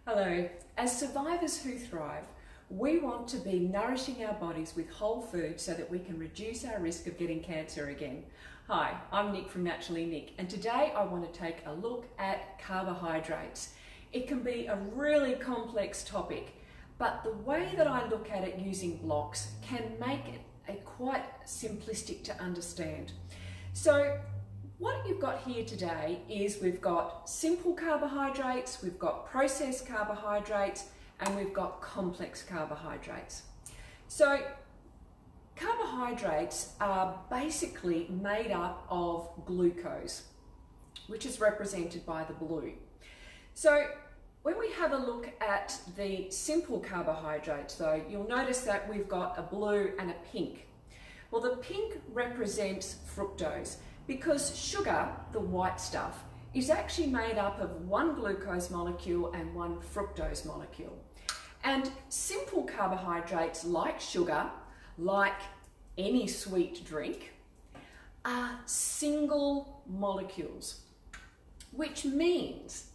Hello. As survivors who thrive, we want to be nourishing our bodies with whole food so that we can reduce our risk of getting cancer again. Hi, I'm Nick from Naturally Nick, and today I want to take a look at carbohydrates. It can be a really complex topic, but the way that I look at it using blocks can make it quite simplistic to understand. So what you've got here today is we've got simple carbohydrates, we've got processed carbohydrates, and we've got complex carbohydrates. So carbohydrates are basically made up of glucose, which is represented by the blue. So when we have a look at the simple carbohydrates though, you'll notice that we've got a blue and a pink. Well, the pink represents fructose, because sugar, the white stuff, is actually made up of one glucose molecule and one fructose molecule. And simple carbohydrates like sugar, like any sweet drink, are single molecules, which means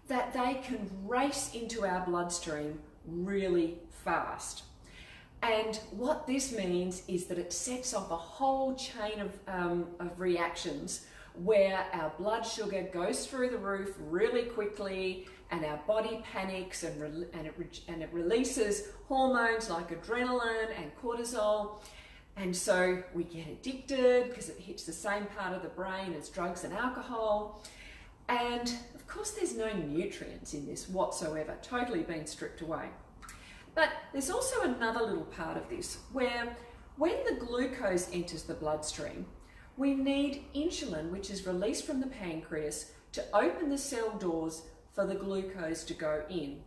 that they can race into our bloodstream really fast. And what this means is that it sets off a whole chain of reactions where our blood sugar goes through the roof really quickly, and our body panics and it releases hormones like adrenaline and cortisol. And so we get addicted because it hits the same part of the brain as drugs and alcohol. And of course there's no nutrients in this whatsoever, totally been stripped away. But there's also another little part of this where when the glucose enters the bloodstream, we need insulin, which is released from the pancreas, to open the cell doors for the glucose to go in.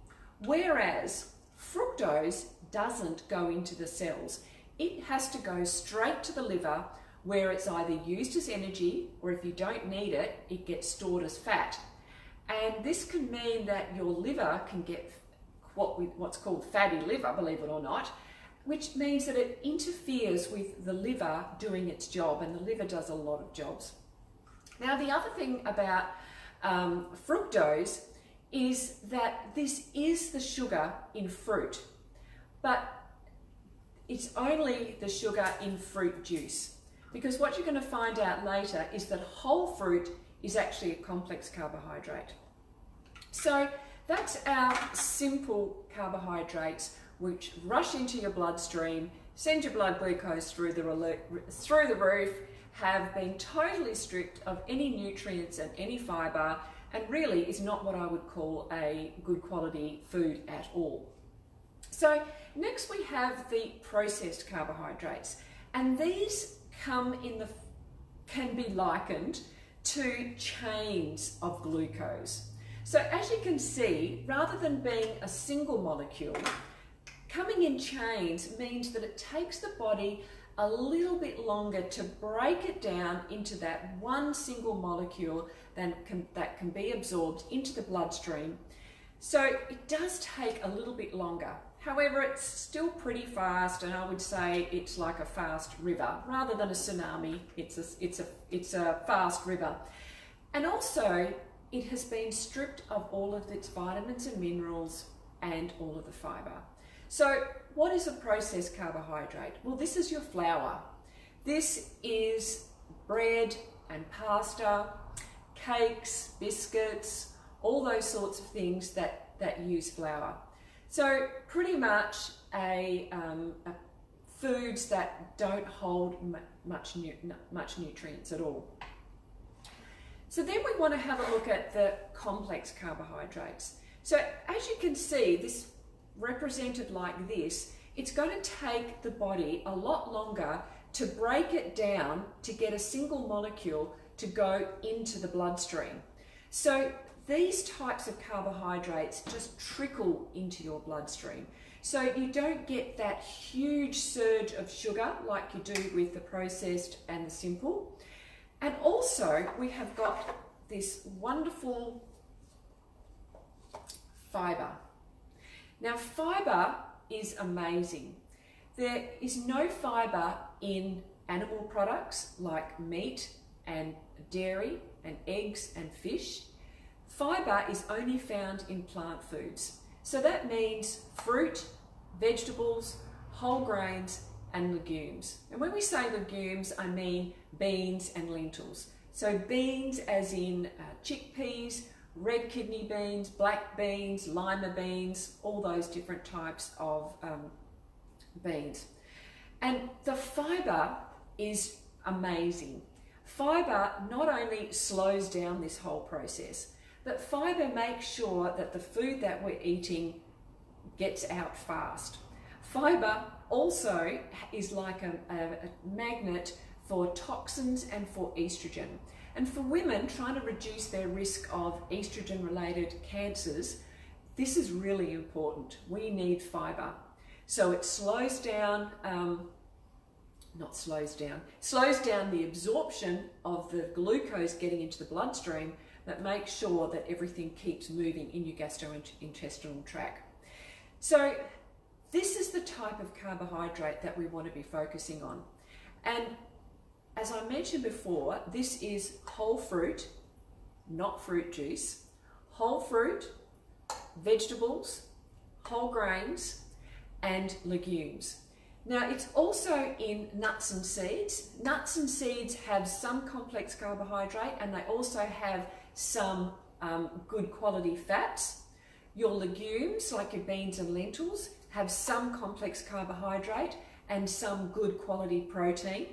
Whereas fructose doesn't go into the cells. It has to go straight to the liver, where it's either used as energy, or if you don't need it, it gets stored as fat. And this can mean that your liver can get what's called fatty liver, believe it or not, which means that it interferes with the liver doing its job, and the liver does a lot of jobs. Now, the other thing about fructose is that this is the sugar in fruit, but it's only the sugar in fruit juice, because what you're going to find out later is that whole fruit is actually a complex carbohydrate. So that's our simple carbohydrates, which rush into your bloodstream, send your blood glucose through the roof, have been totally stripped of any nutrients and any fibre, and really is not what I would call a good quality food at all. So next we have the processed carbohydrates, and these can be likened to chains of glucose. So as you can see, rather than being a single molecule, coming in chains means that it takes the body a little bit longer to break it down into that one single molecule that can be absorbed into the bloodstream. So it does take a little bit longer. However, it's still pretty fast, and I would say it's like a fast river. Rather than a tsunami, it's a fast river. And also, it has been stripped of all of its vitamins and minerals and all of the fibre. So what is a processed carbohydrate? Well, this is your flour. This is bread and pasta, cakes, biscuits, all those sorts of things that use flour. So pretty much foods that don't hold much nutrients at all. So then we want to have a look at the complex carbohydrates. So as you can see, this represented like this, it's going to take the body a lot longer to break it down to get a single molecule to go into the bloodstream. So these types of carbohydrates just trickle into your bloodstream. So you don't get that huge surge of sugar like you do with the processed and the simple. And also we have got this wonderful fibre. Now fibre is amazing. There is no fibre in animal products like meat and dairy and eggs and fish. Fibre is only found in plant foods. So that means fruit, vegetables, whole grains, and legumes. And when we say legumes, I mean beans and lentils. So beans as in chickpeas, red kidney beans, black beans, lima beans, all those different types of beans. And the fibre is amazing. Fibre not only slows down this whole process, but fibre makes sure that the food that we're eating gets out fast. Fibre also is like a magnet for toxins and for estrogen. And for women trying to reduce their risk of estrogen-related cancers, this is really important. We need fibre. So it slows down, slows down the absorption of the glucose getting into the bloodstream, that makes sure that everything keeps moving in your gastrointestinal tract. So this is the type of carbohydrate that we want to be focusing on. And as I mentioned before, this is whole fruit, not fruit juice, whole fruit, vegetables, whole grains, and legumes. Now, it's also in nuts and seeds. Nuts and seeds have some complex carbohydrate, and they also have some good quality fats. Your legumes, like your beans and lentils, have some complex carbohydrate and some good quality protein.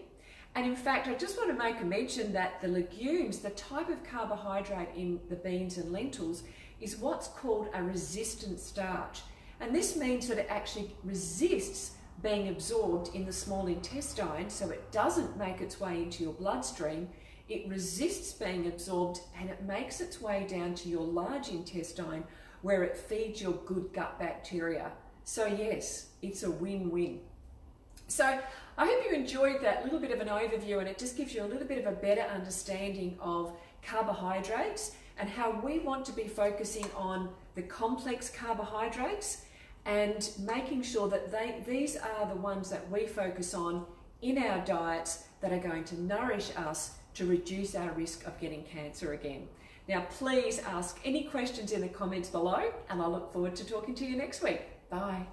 And in fact, I just want to make a mention that the legumes, the type of carbohydrate in the beans and lentils, is what's called a resistant starch. And this means that it actually resists being absorbed in the small intestine, so it doesn't make its way into your bloodstream. It resists being absorbed and it makes its way down to your large intestine, where it feeds your good gut bacteria. So yes, it's a win-win. So I hope you enjoyed that little bit of an overview, and it just gives you a little bit of a better understanding of carbohydrates and how we want to be focusing on the complex carbohydrates and making sure that these are the ones that we focus on in our diets that are going to nourish us to reduce our risk of getting cancer again. Now, please ask any questions in the comments below, and I look forward to talking to you next week. Bye.